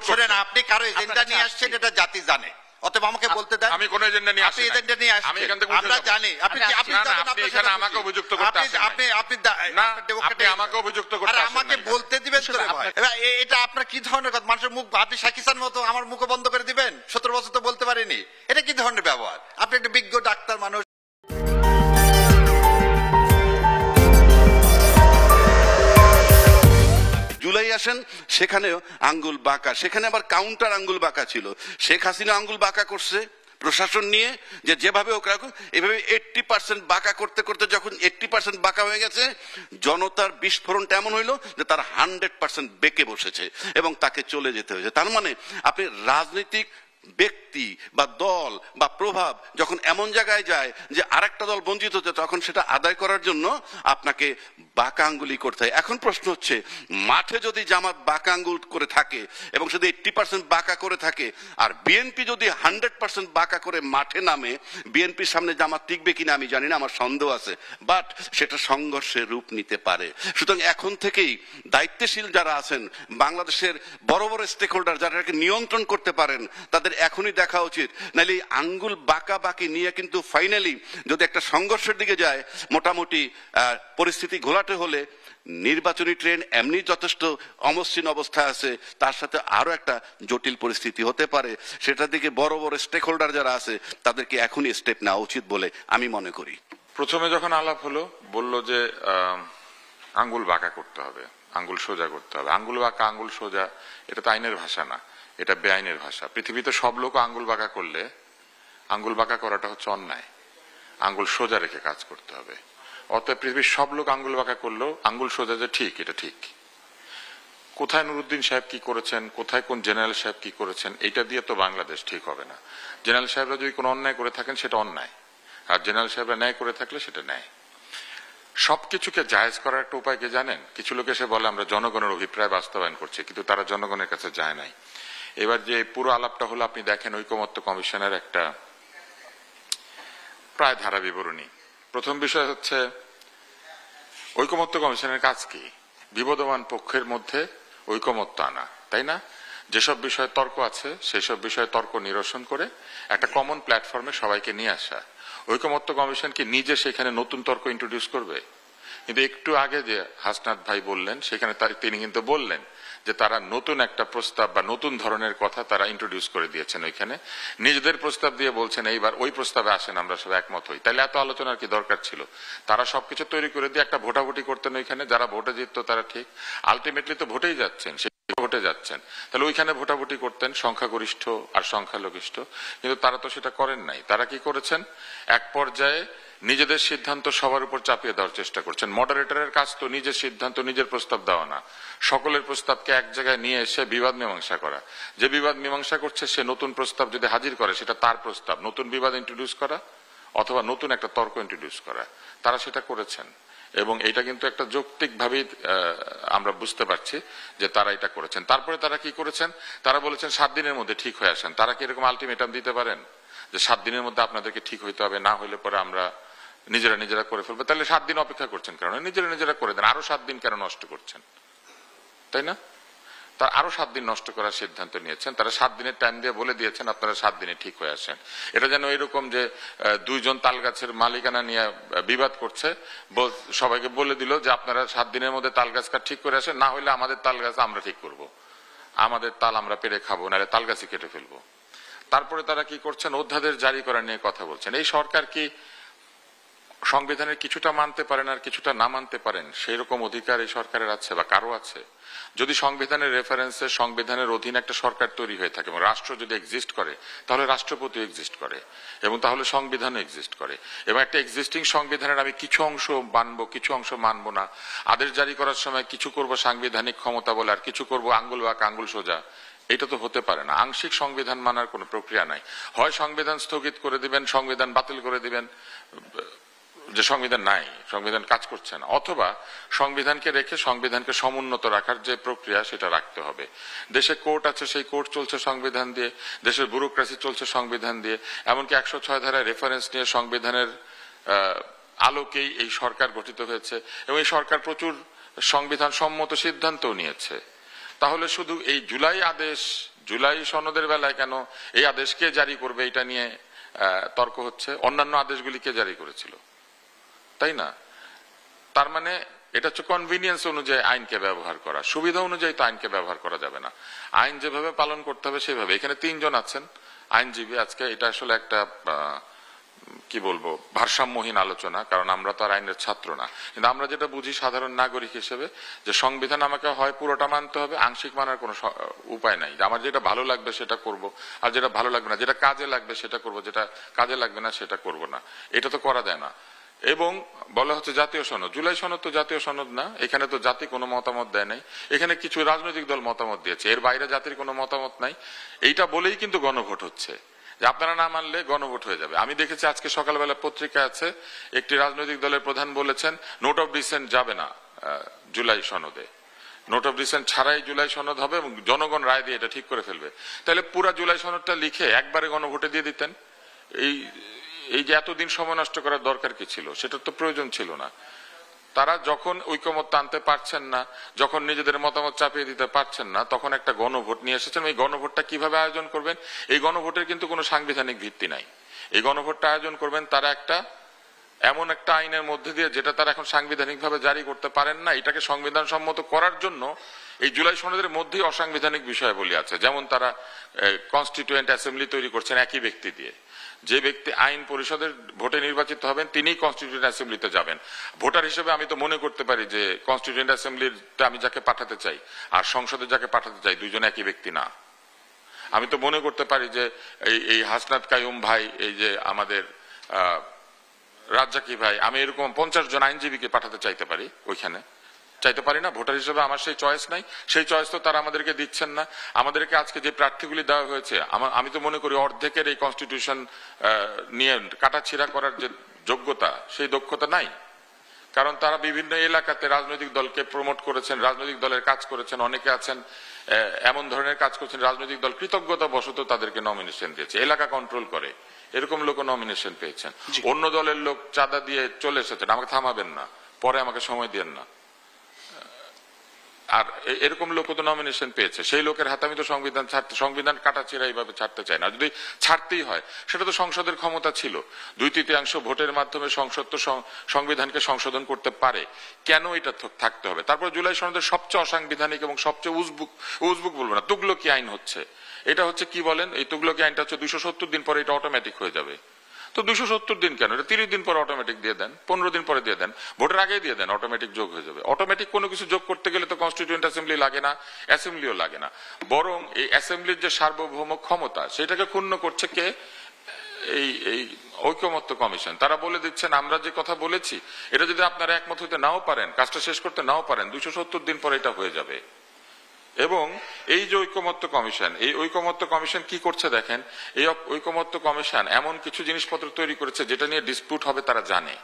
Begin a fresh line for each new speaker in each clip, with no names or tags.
শুনেন, আপনি কারো এজেন্ডা নিয়ে আসছেন এটা জাতি জানে, অতএব আমাকে বলতে দেন।
আমি কোন এজেন্ডা নিয়ে আসছি?
এজেন্ডা নিয়ে আসছেন,
আমি এখান থেকে
আমরা জানি। আপনি
এখানে আমাকে অভিযুক্ত করতে আসেন। আপনি আমাকে অভিযুক্ত করতে আসেন।
আমাকে বলতে দিবেন তো ভাই। এটা আপনার কি ধরনের কথা? মানুষের মুখ, আপনি শাকিসার মতো আমার মুখ বন্ধ করে দিবেন? 17 বছর তো বলতে পারিনি। এটা কি ধরনের ব্যবহার? আপনি একটা বিজ্ঞ ডাক্তার মানুষ।
জুলাই আসেন, সেখানেও আঙ্গুল বাঁকা, সেখানে আবার কাউন্টার আঙ্গুল বাঁকা ছিল। শেখ হাসিনা আঙ্গুল বাঁকা করছে প্রশাসন নিয়ে, যে যেভাবে ওকে রাখুন, এভাবে 80% বাঁকা করতে করতে যখন 80% বাঁকা হয়ে গেছে, জনতার বিস্ফোরণটা এমন হইলো যে তার 100% বেঁকে বসেছে এবং তাকে চলে যেতে হয়েছে। তার মানে আপনি রাজনৈতিক ব্যক্তি বা দল বা প্রভাব যখন এমন জায়গায় যায় যে আরেকটা দল বঞ্চিত হচ্ছে, তখন সেটা আদায় করার জন্য আপনাকে বাঁকা আঙ্গুলি করতে হয়। এখন প্রশ্ন হচ্ছে, মাঠে যদি জামাত বাঁকা আঙ্গুল করে থাকে এবং শুধু 80% বাঁকা করে থাকে, আর বিএনপি যদি 100% বাঁকা করে মাঠে নামে, বিএনপির সামনে জামাত টিকবে কিনা আমি জানি না, আমার সন্দেহ আছে, বাট সেটা সংঘর্ষের রূপ নিতে পারে। সুতরাং এখন থেকেই দায়িত্বশীল যারা আছেন, বাংলাদেশের বড় বড় স্টেক হোল্ডার যারা নিয়ন্ত্রণ করতে পারেন, তাদের এখনই দেখা উচিত। নাহলে আঙ্গুল বাঁকা বাঁকি নিয়ে কিন্তু ফাইনালি যদি একটা সংঘর্ষের দিকে যায়, মোটামুটি পরিস্থিতি ঘোলাটে হলে নির্বাচনী ট্রেন এমনি যথেষ্ট অমসৃণ অবস্থায় আছে, তার সাথে আরো একটা জটিল পরিস্থিতি হতে পারে। সেটার দিকে বড় বড় স্টেক হোল্ডার যারা আছে তাদেরকে এখনই স্টেপ নেওয়া উচিত বলে আমি মনে করি।
প্রথমে যখন আলাপ হলো, বললো যে আঙ্গুল বাঁকা করতে হবে, আঙ্গুল সোজা করতে হবে। আঙ্গুল বাঁকা আঙ্গুল সোজা এটা তো আইনের ভাষা না, এটা বেআইনের ভাষা। পৃথিবীতে সব লোক আঙ্গুল বাঁকা করলে, আঙ্গুল বাঁকা করাটা হচ্ছে অন্যায়। আঙ্গুল সোজা রেখে কাজ করতে হবে। অতএব পৃথিবীর সব লোক আঙ্গুল বাঁকা করলেও আঙ্গুল সোজা যে ঠিক, এটা ঠিক। কোথায় নুরুদ্দিন সাহেব কি করেছেন, কোথায় কোন জেনারেল সাহেব কি করেছেন, এটা দিয়ে তো বাংলাদেশ ঠিক হবে না। জেনারেল সাহেবরা যদি কোনো অন্যায় করে থাকেন সেটা অন্যায়, আর জেনারেল সাহেবরা ন্যায় করে থাকলে সেটা ন্যায়। সবকিছুকে জায়েজ করার একটা উপায় কি জানেন? কিছু লোক এসে বলে আমরা জনগণের অভিপ্রায় বাস্তবায়ন করছি, কিন্তু তারা জনগণের কাছে যায় নাই। এবার যে পুরো আলাপটা হলো, আপনি দেখেন ঐকমত্য কমিশনের একটা প্রায় ধারা বিবরণী। প্রথম বিষয় হচ্ছে ঐকমত্য কমিশনের কাজ কি? বিবদমান পক্ষের মধ্যে ঐকমত্য আনা, তাই না? যেসব বিষয়ে তর্ক আছে সেসব বিষয়ে তর্ক নিরসন করে একটা কমন প্ল্যাটফর্মে সবাইকে নিয়ে আসা। ঐকমত্য কমিশন কি নিজে সেখানে নতুন তর্ক ইন্ট্রোডিউস করবে? কিন্তু একটু আগে যে হাসনাত ভাই বললেন, সেখানে তিনি কিন্তু বললেন যে তারা নতুন একটা প্রস্তাব বা নতুন ধরনের কথা তারা ইন্ট্রোডিউস করে দিয়েছেন ওইখানে, নিজেদের প্রস্তাব দিয়ে বলছেন এইবার ওই প্রস্তাবে আসেন, আমরা সব একমত হই। তাহলে এত আলোচনার কি দরকার ছিল? তারা সবকিছু তৈরি করে দিয়ে একটা ভোটাভুটি করতেন ওইখানে, যারা ভোটে জিততো তারা ঠিক, আলটিমেটলি তো ভোটেই যাচ্ছেন, ভোটে যাচ্ছেন, তাহলে ওইখানে ভোটাভুটি করতেন সংখ্যাগরিষ্ঠ আর সংখ্যালঘিষ্ঠ। কিন্তু তারা তো সেটা করেন নাই। তারা কি করেছেন? এক পর্যায়ে নিজেদের সিদ্ধান্ত সবার উপর চাপিয়ে দেওয়ার চেষ্টা করছেন। মডারেটরের কাজ তো নিজের সিদ্ধান্ত, নিজের প্রস্তাব দেওয়া না, সকলের প্রস্তাবকে এক জায়গায় নিয়ে এসে বিবাদ মীমাংসা করা। যে বিবাদ মীমাংসা করছে সে নতুন প্রস্তাব যদি হাজির করে, সেটা তার প্রস্তাব, নতুন বিবাদ ইন্ট্রোডিউস করা অথবা নতুন একটা তর্ক ইন্ট্রোডিউস করা। তারা সেটা করেছেন এবং এটা কিন্তু একটা যৌক্তিকভাবেই আমরা বুঝতে পারছি যে তারা এটা করেছেন। তারপরে তারা কি করেছেন? তারা বলেছেন 7 দিনের মধ্যে ঠিক হয়ে আসেন। তারা কি এরকম আলটিমেটাম দিতে পারেন যে 7 দিনের মধ্যে আপনাদেরকে ঠিক হইতে হবে, না হইলে পরে আমরা নিজেরা করে ফেলবো? তাহলে 7 দিন অপেক্ষা করছেন কেন? নিজেরা করে দেন। আরো 7 দিন কেন নষ্ট করছেন? তাই না? তার আরো 7 দিন নষ্ট করার সিদ্ধান্ত নিয়েছেন। তারা 7 দিনের টাইম দিয়ে বলে দিয়েছেন আপনারা 7 দিনে ঠিক হয়ে আসেন। এটা যেন এরকম যে দুইজন তাল গাছের মালিকানা নিয়ে বিবাদ করছে, সবাইকে বলে দিল যে আপনারা 7 দিনের মধ্যে তাল গাছ ঠিক করে আসেন, না হলে আমাদের তাল গাছ আমরা ঠিক করব, আমাদের তাল আমরা পেরে খাবো, নাহলে তাল গাছই কেটে ফেলবো। তারপরে তারা কি করছেন? অধ্যাদেশ জারি করা নিয়ে কথা বলছেন। এই সরকার কি সংবিধানের কিছুটা মানতে পারেন আর কিছুটা না মানতে পারেন সেই রকম অধিকার এই সরকারের আছে বা কারো আছে? যদি সংবিধানের রেফারেন্সে সংবিধানের অধীনে একটা সরকার তৈরি হয়ে থাকে এবং রাষ্ট্র যদি এক্সিস্ট করে, তাহলে রাষ্ট্রপতি এক্সিস্ট করে এবং তাহলে সংবিধানও এক্সিস্ট করে। এবং একটা এক্সিস্টিং সংবিধানের আমি কিছু অংশ মানবো, কিছু অংশ মানবো না, আদেশ জারি করার সময় কিছু করব সাংবিধানিক ক্ষমতা বলে আর কিছু করব আঙ্গুল বাঁকা আঙ্গুল সোজা, এটা তো হতে পারে না। আংশিক সংবিধান মানার কোনো প্রক্রিয়া নাই। হয় সংবিধান স্থগিত করে দিবেন, সংবিধান বাতিল করে দিবেন যে সংবিধান নাই, সংবিধান কাজ করছে না, অথবা সংবিধানকে রেখে সংবিধানকে সমুন্নত রাখার যে প্রক্রিয়া সেটা রাখতে হবে। দেশে কোর্ট আছে, সেই কোর্ট চলছে সংবিধান দিয়ে, দেশের ব্যুরোক্রেসি চলছে সংবিধান দিয়ে, এমনকি 106 ধারায় রেফারেন্স নিয়ে সংবিধানের আলোকেই এই সরকার গঠিত হয়েছে এবং এই সরকার প্রচুর সংবিধান সম্মত সিদ্ধান্তও নিয়েছে। তাহলে শুধু এই জুলাই আদেশ জুলাই সনদের বেলায় কেন এই আদেশ কে জারি করবে এটা নিয়ে তর্ক হচ্ছে, অন্যান্য আদেশগুলি কে জারি করেছিল, তাই না? তার মানে এটা হচ্ছে কনভিনিয়েন্স অনুযায়ী আইনকে ব্যবহার করা, সুবিধা অনুযায়ী তো আইনকে ব্যবহার করা যাবে না। আইন যেভাবে পালন করতে হবে সেভাবে। এখানে 3 জন আছেন আইনজীবী। আজকে এটা আসলে একটা কি বলবো ভারসাম্যহীন আলোচনা, কারণ আমরা তো আর আইনের ছাত্র না, কিন্তু আমরা যেটা বুঝি সাধারণ নাগরিক হিসেবে যে সংবিধান আমাকে হয় পুরোটা মানতে হবে, আংশিক মানার কোনো উপায় নাই। আমার যেটা ভালো লাগবে সেটা করব, আর যেটা ভালো লাগবে না, যেটা কাজে লাগবে সেটা করব, যেটা কাজে লাগবে না সেটা করব না। এটা তো করা যায় না। এবং বলা হচ্ছে জাতীয় সনদ, জুলাই সনদ তো জাতীয় সনদ না, এখানে তো জাতি কোনো মতামত দেয় নাই, এখানে কিছু রাজনৈতিক দল মতামত দিয়েছে, এর বাইরে জাতির কোনো মতামত নাই। এইটা বলেই কিন্তু গণভোট হচ্ছে, যে আপনারা না মানলে গণভোট হয়ে যাবে। আমি দেখেছি আজকে সকালবেলা পত্রিকা আছে, একটি রাজনৈতিক দলের প্রধান বলেছেন নোট অফ ডিসেন্ট যাবে না জুলাই সনদে, নোট অফ ডিসেন্ট ছাড়াই জুলাই সনদ হবে এবং জনগণ রায় দিয়ে এটা ঠিক করে ফেলবে। তাহলে পুরা জুলাই সনদটা লিখে একবারে গণভোটে দিয়ে দিতেন। এই যে এতদিন সময় নষ্ট করার দরকার কি ছিল, সেটার তো প্রয়োজন ছিল না। তারা যখন ঐকমত্য আনতে পারছেন না, যখন নিজেদের মতামত চাপিয়ে দিতে পারছেন না, তখন একটা গণভোট নিয়ে এসেছেন। এই গণভোটটা কিভাবে আয়োজন করবেন? এই গণভোটের কিন্তু কোনো সাংবিধানিক ভিত্তি নাই। এই গণভোটটা আয়োজন করবেন তারা এমন একটা আইনের মধ্যে দিয়ে, যেটা তারা এখন সাংবিধানিক ভাবে জারি করতে পারেন না, এটাকে সংবিধান সম্মত করার জন্য এই জুলাই সনদের মধ্যেই অসাংবিধানিক বিষয়াবলী আছে। যেমন তারা কনস্টিটিউয়েন্ট অ্যাসেম্বলি তৈরি করছেন একই ব্যক্তি দিয়ে। যে ব্যক্তি আইন পরিষদের ভোটে নির্বাচিত হবেন তিনিই কনস্টিটিউয়েন্ট অ্যাসেম্বলিতে যাবেন। ভোটার হিসেবে আমি তো মনে করতে পারি যে কনস্টিটিউয়েন্ট অ্যাসেম্বলিতে আমি যাকে পাঠাতে চাই আর সংসদে যাকে পাঠাতে চাই দুইজন একই ব্যক্তি না। আমি তো মনে করতে পারি যে এই হাসনাত কাইয়ুম ভাই, এই যে আমাদের রাজ্জাকি ভাই, আমি এরকম 50 জন আইনজীবীকে পাঠাতে চাইতে পারি, ওইখানে চাইতে পারি না? ভোটার হিসেবে আমার সেই চয়েস নাই, সেই চয়েস তো তারা আমাদেরকে দিচ্ছেন না। আমাদেরকে আজকে যে প্রার্থীগুলি দেওয়া হয়েছে, আমি তো মনে করি অর্ধেকের এই কনস্টিটিউশন নিয়ে কাটাছিড়া করার যে যোগ্যতা, সেই দক্ষতা নাই। কারণ তারা বিভিন্ন এলাকাতে রাজনৈতিক দলকে প্রমোট করেছেন, রাজনৈতিক দলের কাজ করেছেন, অনেকে আছেন এমন ধরনের কাজ করছেন রাজনৈতিক দল কৃতজ্ঞতা বশত তাদেরকে নমিনেশন দিয়েছে, এলাকা কন্ট্রোল করে, এরকম লোক নমিনেশন পেয়েছেন। অন্য দলের লোক চাঁদা দিয়ে চলে এসেছেন, আমাকে থামাবেন না, পরে আমাকে সময় দেন না, আর এরকম লোক তো নমিনেশন পেয়েছে। সেই লোকের হাতে আমি তো সংবিধান কাটাছিড়া এইভাবে ছাড়তে চাই না। যদি ছাড়তেই হয় সেটা তো সংসদের ক্ষমতা ছিল, 2/3 ভোটের মাধ্যমে সংসদ তো সংবিধানকে সংশোধন করতে পারে, কেন এটা থাকতে হবে? তারপর জুলাই সনদের সবচেয়ে অসাংবিধানিক এবং সবচেয়ে উজবুক বলবো না, তুগলকি আইন হচ্ছে এটা। হচ্ছে কি বলেন, এই তুগলকি আইনটা হচ্ছে 270 দিন পরে এটা অটোমেটিক হয়ে যাবে। তো 270 দিন কেন? এটা 30 দিন পরে অটোমেটিক দিয়ে দেন, 15 দিন পরে দিয়ে দেন, ভোটের আগেই দিয়ে দেন, অটোমেটিক যোগ হয়ে যাবে। অটোমেটিক কোনো কিছু যোগ করতে গেলে তো কনস্টিটিউয়েন্ট অ্যাসেম্বলি লাগে না, অ্যাসেম্বলিও লাগে না, বরং এই অ্যাসেম্বলির যে সার্বভৌম ক্ষমতা সেটাকে ক্ষুণ্ণ করছে কে? এই ঐকমত্য কমিশন। তারা বলে দিচ্ছেন আমরা যে কথা বলেছি এটা যদি আপনারা একমত হইতে নাও পারেন, কাজটা শেষ করতে নাও পারেন, 270 দিন পরে এটা হয়ে যাবে। এবং এই যে ঐকমত্য কমিশন, এই ঐকমত্য কমিশন কি করছে দেখেন, এই ঐকমত্য কমিশন এমন কিছু জিনিসপত্র তৈরি করেছে যেটা নিয়ে ডিসপিউট হবে তারা জানে,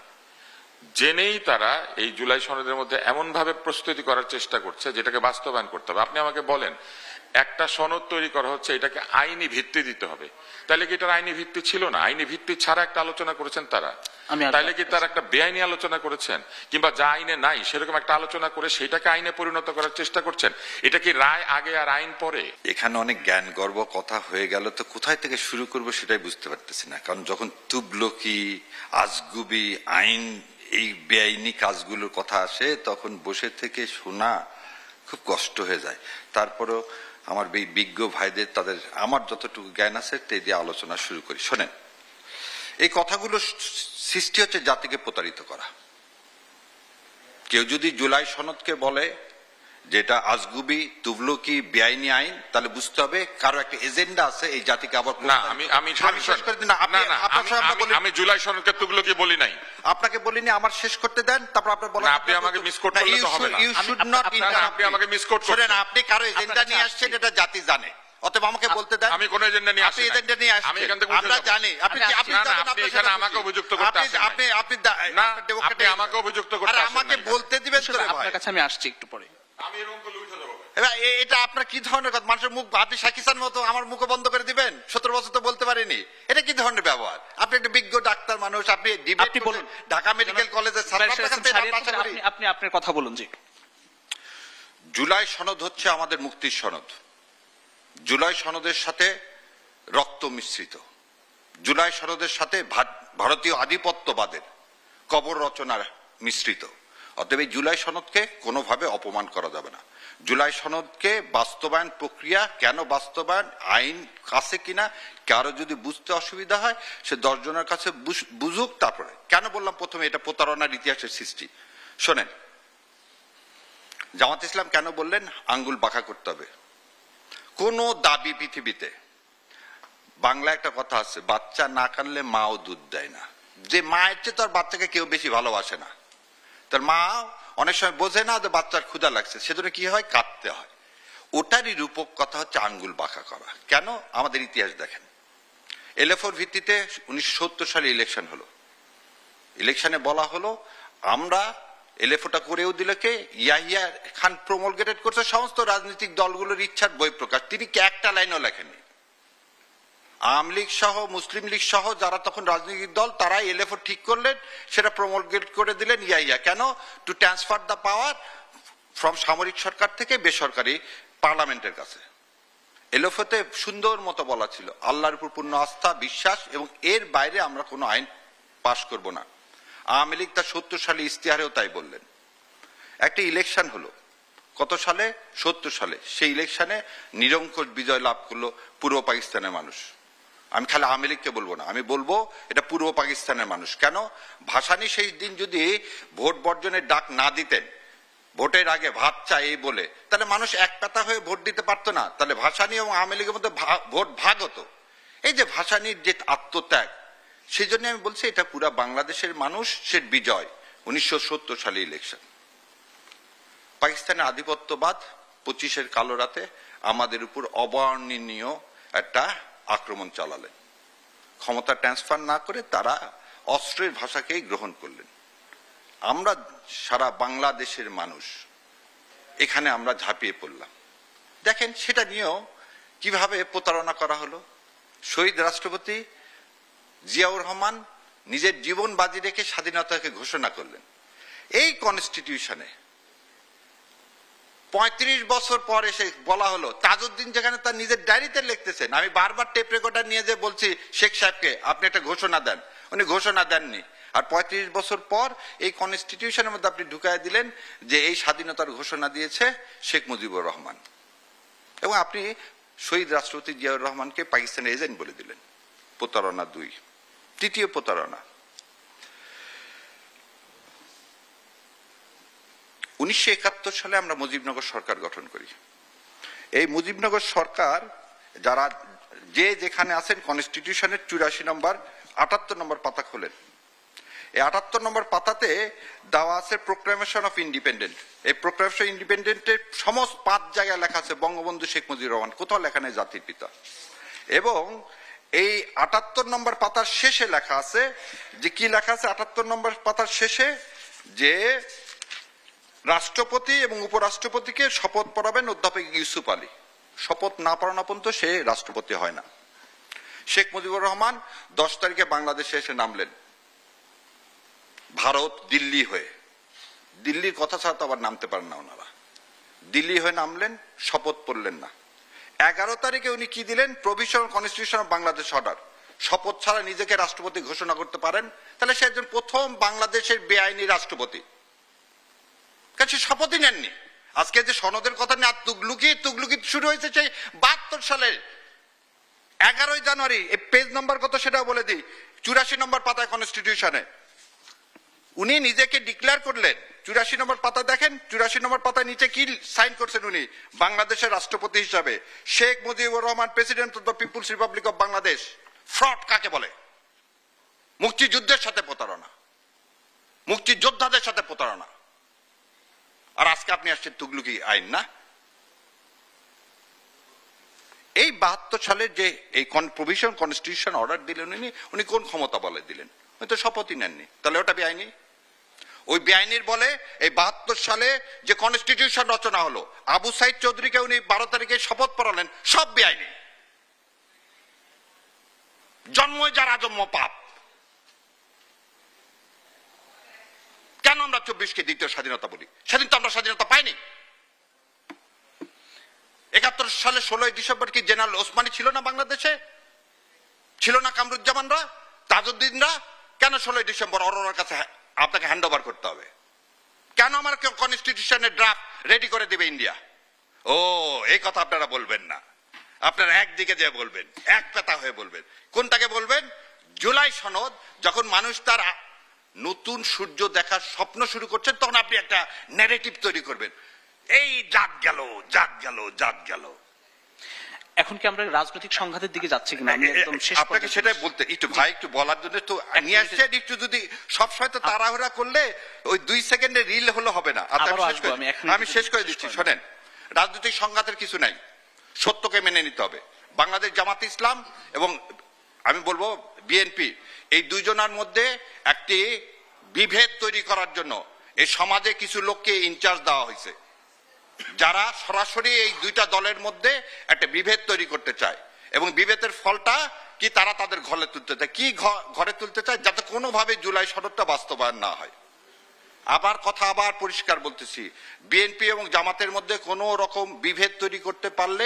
জেনেই তারা এই জুলাই সনদের মধ্যে এমন ভাবে প্রস্তুতি করার চেষ্টা করছে যেটাকে বাস্তবায়ন করতে হবে। আপনি আমাকে বলেন, একটা সনদ তৈরি করা হচ্ছে, এটাকে আইনি ভিত্তি দিতে হবে, তাহলে কি এটার আইনি ভিত্তি ছিল না? আইনি ভিত্তি ছাড়া একটা আলোচনা করেছেন তারা, তাইলে কি তারা একটা বেআইনি আলোচনা করেছেন? কিংবা যা আইনে নাই সেরকম একটা আলোচনা করে সেটাকে আইনে পরিণত করার চেষ্টা করছেন? এটা কি রায় আগে আর আইন পরে?
এখানে অনেক জ্ঞান গর্ব কথা হয়ে গেল, তো কোথায় থেকে শুরু করবো সেটাই বুঝতে পারতেছি না। কারণ যখন তুবলকি, আজগুবি আইন, এই বেআইনি কাজগুলোর কথা আসে, তখন বসে থেকে শোনা খুব কষ্ট হয়ে যায়। তারপরও আমার বিজ্ঞ ভাইদের, তাদের আমার যতটুকু জ্ঞান আছে তাই দিয়ে আলোচনা শুরু করি। শোনেন, এই কথাগুলো সৃষ্টি হচ্ছে জাতিকে প্রতারিত করা। কেউ যদি জুলাই সনদকে বলে যেটা আজগুবি, তুগলকি, বেআইনি আইন, তাহলে বুঝতে হবে কারো একটা এজেন্ডা আছে এই জাতিকে আবার।
না, আমি জুলাই সনদকে তুগলকি বলি নাই,
আপনাকে বলিনি, আমার শেষ করতে দেন, তারপর আপনি বলেন।
আপনি আমাকে মিসকোট করলে তো হবে না।
You should not interrupt.
আপনি আমাকে মিসকোট করছেন।
আপনি কারো এজেন্ডা নিয়ে আসছেন, এটা জাতি জানে, অতএব আমাকে বলতে দেন।
আমি কোন এজেন্ডা নিয়ে আসছি?
আপনি এজেন্ডা নিয়ে আসছেন,
আমি এখান থেকে
আমরা জানি। আপনি
এখানে আমাকে অভিযুক্ত করতে আসেন না। আপনি আমাকে অভিযুক্ত করতে আসেন না।
আমাকে বলতে দিবেন তো ভাই।
আপনার কাছে আমি আসছি একটু পরে।
আমি এরকম করলে উঠে যাবো।
এটা আপনার কি ধরনের কথা? মানুষের মুখ, আপনি শাকিসান মতো আমার মুখ বন্ধ করে দিবেন? 17 বছর তো বলতে পারিনি, এটা কি ধরনের ব্যবহার? আপনি একটা বিজ্ঞ ডাক্তার মানুষ, আপনি ডিবেট বলুন, ঢাকা মেডিকেল কলেজের
আপনি আপনার কথা বলুন। জি,
জুলাই সনদ হচ্ছে আমাদের মুক্তির সনদ।
জুলাই সনদের সাথে রক্ত মিশ্রিত, জুলাই সনদের সাথে ভারতীয় আধিপত্যবাদের কবর রচনার মিশ্রিত। অতএব এই জুলাই সনদকে কোনোভাবে অপমান করা যাবে না। জুলাই সনদকে বাস্তবায়ন প্রক্রিয়া কেন বাস্তবায়ন, আইন আছে কিনা, কারো যদি বুঝতে অসুবিধা হয় সে 10 জনের কাছে বুঝুক। তারপরে কেন বললাম প্রথমে এটা প্রতারণার ইতিহাসের সৃষ্টি। শোনেন, জামাত ইসলাম কেন বললেন আঙ্গুল বাঁকা করতে হবে? কোন দাবি পৃথিবীতে, বাংলা একটা কথা আছে, বাচ্চা না কানলে মাও দুধ দেয় না। যে মায়ের চেয়ে তার বাচ্চাকে কেউ বেশি ভালোবাসে না, তার মা অনেক সময় বোঝে না যে বাচ্চার ক্ষুধা লাগছে, সেজন্য কি হয়, কাঁদতে হয়। ওটারই রূপক কথা হচ্ছে আঙ্গুল বাঁকা করা। কেন? আমাদের ইতিহাস দেখেন, এলএফওর ভিত্তিতে 1970 সালে ইলেকশন হলো। ইলেকশনে বলা হলো আমরা এলএফওটা করেও দিল কে, ইয়াহিয়া খান প্রমোলগেটেড করছে সমস্ত রাজনৈতিক দলগুলোর ইচ্ছার বহিঃপ্রকাশ। তিনি কি একটা লাইনও লেখেননি। আওয়ামী লীগ সহ মুসলিম লীগ সহ যারা তখন রাজনৈতিক দল তারাই এলএফও ঠিক করলেন, সেটা প্রমোলগেট করে দিলেন ইয়াহিয়া। কেন? To transfer the power from সামরিক সরকার থেকে বেসরকারি পার্লামেন্টের কাছে। এলএফওতে সুন্দর মতো বলা ছিল আল্লাহর উপর পূর্ণ আস্থা বিশ্বাস এবং এর বাইরে আমরা কোনো আইন পাশ করব না। আওয়ামী লীগ তার 70 সালে ইস্তিহারেও তাই বললেন। একটা ইলেকশন হলো কত সালে? 70 সালে। সেই ইলেকশনে নিরঙ্কুশ বিজয় লাভ করলো পূর্ব পাকিস্তানের মানুষ। আমি খালি আওয়ামী লীগকে বলবো না, আমি বলবো এটা পূর্ব পাকিস্তানের মানুষ। কেন? ভাসানী সেই দিন যদি ভোট বর্জনের ডাক না দিতেন, ভোটের আগে ভাত চাই এই বলে, তাহলে মানুষ এক পাতা হয়ে ভোট দিতে পারতো না, তাহলে ভাসানী এবং আওয়ামী লীগের মধ্যে ভোট ভাগ হতো। এই যে ভাসানীর যে আত্মত্যাগ, সেই জন্য আমি বলছি এটা পুরা বাংলাদেশের মানুষের বিজয়। 1970 সালে ইলেকশন। পাকিস্তানের আধিপত্যবাদ 25-এর কালো রাতে আমাদের উপর অবর্ণনীয় একটা আক্রমণ চালালেন। ক্ষমতা ট্রান্সফার না করে তারা অস্ত্রের ভাষাকেই গ্রহণ করলেন। আমরা সারা বাংলাদেশের মানুষ এখানে আমরা ঝাঁপিয়ে পড়লাম। দেখেন সেটা নিয়েও কিভাবে প্রতারণা করা হলো। শহীদ রাষ্ট্রপতি জিয়াউর রহমান নিজের জীবন বাজি রেখে স্বাধীনতাকে ঘোষণা করলেন। এই কনস্টিটিউশনে 35 বছর পর এসে বলা হলো, তাজউদ্দিন যেখানে তার নিজের ডায়েরিতে লিখতেছেন, আমি বারবার টেপ রেকর্ডার নিয়ে যে বলছি শেখ সাহেবকে আপনি একটা ঘোষণা দেন, উনি ঘোষণা দেননি। আর 35 বছর পর এই কনস্টিটিউশনের মধ্যে আপনি ঢুকায় দিলেন যে এই স্বাধীনতার ঘোষণা দিয়েছে শেখ মুজিবুর রহমান, এবং আপনি শহীদ রাষ্ট্রপতি জিয়াউর রহমানকে পাকিস্তানের এজেন্ট বলে দিলেন। প্রতারণা 2। তৃতীয় প্রতারণা, 1971 সালে আমরা মুজিবনগর সরকার গঠন করি। এই মুজিবনগর সরকার যারা যে যেখানে আছেন কনস্টিটিউশনের 84 নম্বর 78 নম্বর পাতা খোলেন। এই 78 নম্বর পাতাতে দেওয়া আছে প্রোক্লামেশন অফ ইন্ডিপেন্ডেন্ট। এই প্রোক্লামেশন ইন্ডিপেন্ডেন্টের সমস্ত 5 জায়গায় লেখা আছে বঙ্গবন্ধু শেখ মুজিবুর রহমান, কোথাও লেখা নেই জাতির পিতা। এবং এই 78 নম্বর পাতার শেষে লেখা আছে যে কি লেখা আছে 78 নম্বর পাতার শেষে, যে রাষ্ট্রপতি এবং উপরাষ্ট্রপতিকে শপথ পড়াবেন অধ্যাপক ইউসুফ আলী। শপথ না পড়ানো পর্যন্ত সে রাষ্ট্রপতি হয় না। শেখ মুজিবুর রহমান 10 তারিখে বাংলাদেশে এসে নামলেন ভারত দিল্লি হয়ে। দিল্লির কথা ছাড়া তো আবার নামতে পারেন না ওনারা। দিল্লি হয়ে নামলেন, শপথ পড়লেন না। 11 তারিখে উনি কি দিলেন? Provisional constitution of Bangladesh order. শপথ ছাড়া নিজেকে রাষ্ট্রপতি ঘোষণা করতে পারেন, তাহলে সে একজন প্রথম বাংলাদেশের বেআইনি রাষ্ট্রপতি, কারণ সে শপথই নেননি। আজকে যে সনদের কথা নিয়ে তুগলুকি শুরু হয়েছে সেই 72 সালের 11 জানুয়ারি। এই পেজ নাম্বার কত সেটাও বলে দিই, 84 নম্বর পাতায় কনস্টিটিউশনে উনি নিজেকে ডিক্লেয়ার করলেন। 84 নম্বর পাতা দেখেন, 84 নম্বর পাতায় নিচে কি সাইন করছেন উনি? বাংলাদেশের রাষ্ট্রপতি হিসাবে Sheikh Mujibur Rahman, president of the people's republic of Bangladesh. Fraud কাকে বলে? মুক্তিযুদ্ধের সাথে প্রতারণা, মুক্তিযোদ্ধাদের সাথে প্রতারণা। আর আজকে আপনি আসছেন তুগলুকি আইন না। এই 72 সালের যে এই প্রভিশন কনস্টিটিউশন অর্ডার দিলেন উনি কোন ক্ষমতা বলে দিলেন? উনি তো শপথই নেননি, তাহলে ওটা বেআইনি। ওই বেআইনির বলে এই 72 সালে যে কনস্টিটিউশন রচনা হলো, আবু সাইদ চৌধুরীকে উনি 12 তারিখে শপথ পড়ালেন, সব বেআইনি। জন্মই যার আজন্ম পাপ। কেন আমরা 24কে দ্বিতীয় স্বাধীনতা বলি? সেদিন তো আমরা স্বাধীনতা পাইনি। 71 সালে 16 ডিসেম্বর কি জেনারেল ওসমানী ছিল না বাংলাদেশে? ছিল না কামরুজ্জামানরা, তাজউদ্দিনরা? কেন 16 ডিসেম্বর অরোরার কাছে আপনাকে হ্যান্ড ওভার করতে হবে? কেন আমার কনস্টিটিউশনের ড্রাফট রেডি করে দিবে ইন্ডিয়া? ও, এই কথা আপনারা বলবেন না। আপনারা একদিকে যে বলবেন, এক পেতা হয়ে বলবেন। কোনটাকে বলবেন? জুলাই সনদ যখন মানুষ তার নতুন সূর্য দেখার স্বপ্ন শুরু করছেন, তখন আপনি একটা ন্যারেটিভ তৈরি করবেন, এই জাগ গেল, জাগ গেল, জাগ গেল।
এখন কি আমরা রাজনৈতিক সংঘাতের দিকে যাচ্ছি কিনা? আমি একদম শেষ
আপনাকে সেটাই বলতে একটু ভাই একটু বলার জন্য তো নিয়ে আসছেন। একটু যদি সবসময় তো তাড়াহুড়া করলে ওই 2 সেকেন্ডে রিল হলো হবে না। আমি শেষ করে দিচ্ছি, শোনেন। রাজনৈতিক সংঘাতের কিছু নাই, সত্যকে মেনে নিতে হবে। বাংলাদেশ জামাতে ইসলাম এবং আমি বলবো বিএনপি, এই দুইজনের মধ্যে একটি বিভেদ তৈরি করার জন্য এই সমাজে কিছু লোককে ইনচার্জ দেওয়া হয়েছে, যারা সরাসরি এই দুইটা দলের মধ্যে একটা বিভেদ তৈরি করতে চায়। এবং বিভেদের ফলটা কি, তারা তাদের ঘরে তুলতে চায়। কি ঘরে তুলতে চায়? যাতে কোনোভাবে জুলাই সনদটা বাস্তবায়ন না হয়। আবার পরিষ্কার বলতেছি, বিএনপি এবং জামাতের মধ্যে কোনো রকম বিভেদ তৈরি করতে পারলে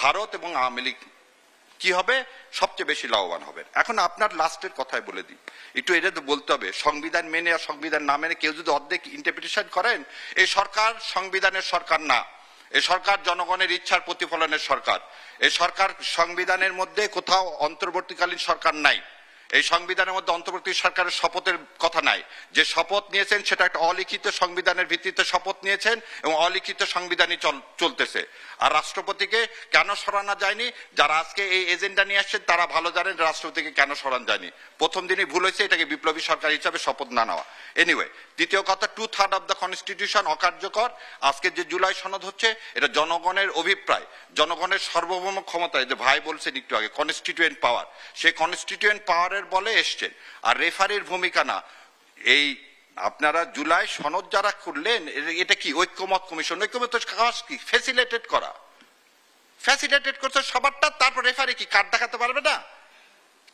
ভারত এবং আওয়ামী লীগ কি হবে? সবচেয়ে বেশি লাভবান হবে। এখন আপনার লাস্টের কথাই বলে দিই, একটু এটা তো বলতে হবে, সংবিধান মেনে আর সংবিধান না মেনে কেউ যদি অর্ধেক ইন্টারপ্রিটেশন করেন, এই সরকার সংবিধানের সরকার না, এই সরকার জনগণের ইচ্ছার প্রতিফলনের সরকার। এই সরকার সংবিধানের মধ্যে কোথাও অন্তর্বর্তীকালীন সরকার নাই। এই সংবিধানের মধ্যে অন্তর্বর্তী সরকারের শপথের কথা নাই। যে শপথ নিয়েছেন সেটা একটা অলিখিত সংবিধানের ভিত্তিতে শপথ নিয়েছেন এবং অলিখিত সংবিধানই চলতেছে। আর রাষ্ট্রপতিকে কেন সরানো যায়নি? যারা আজকে এই এজেন্ডা নিয়ে আসছেন তারা ভালো জানেন রাষ্ট্রপতিকে কেন সরানো যায়নি। প্রথম দিনই ভুল হয়েছে, এটাকে বিপ্লবী সরকার হিসাবে শপথ না নেওয়া। এনিওয়ে, দ্বিতীয় কথা, 2/3 অফ দ্য কনস্টিটিউশন অকার্যকর। আজকে যে জুলাই সনদ হচ্ছে, এটা জনগণের অভিপ্রায়, জনগণের সার্বভৌম ক্ষমতা। যে ভাই বলছেন একটু আগে, কনস্টিটিউয়েন্ট পাওয়ার, সেই কনস্টিটিউয়েন্ট পাওয়ারের বলে এসছেন। আর রেফারির ভূমিকা না। এই আপনারা জুলাই সনদ যারা করলেন, এটা কি ঐক্যমত কমিশন? ঐক্যমত কাজ কি? ফ্যাসিলিটেট করা। ফ্যাসিলিটেট করছে সবারটা, তারপর রেফারি কি কার্ড দেখাতে পারবে না?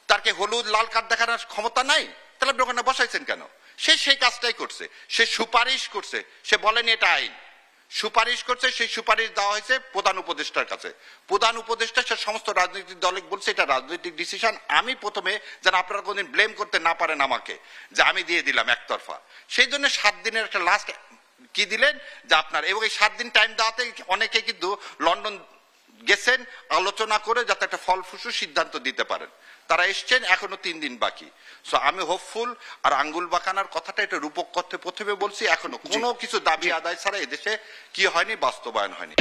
তার কি হলুদ লাল কার্ড দেখানোর ক্ষমতা নাই? তাহলে আপনি ওখানে বসাইছেন কেন? সে সেই কাজটাই করছে, সে সুপারিশ করছে, সে বলেনি এটা আইন। সুপারিশ করছে, সেই সুপারিশ দেওয়া হয়েছে প্রধান উপদেষ্টার কাছে। প্রধান উপদেষ্টা সে সমস্ত রাজনৈতিক দলে বলছে এটা রাজনৈতিক ডিসিশন। আমি প্রথমে যেন আপনারা কোনদিন ব্লেম করতে না পারেন আমাকে যে আমি দিয়ে দিলাম একতরফা। সেই জন্য 7 দিনের একটা লাস্ট কি দিলেন যে আপনার, এবং এই 7 দিন টাইম দেওয়াতে অনেকে কিন্তু লন্ডন গেছেন আলোচনা করে যাতে একটা ফলপ্রসূ সিদ্ধান্ত দিতে পারেন। তারা এসছেন, এখনো 3 দিন বাকি। সো আমি হোপফুল। আর আঙ্গুল বাঁকানোর কথাটা এটা রূপক করতে প্রথমে বলছি, এখনো কোনো কিছু দাবি আদায় ছাড়া এদেশে কি হয়নি, বাস্তবায়ন হয়নি।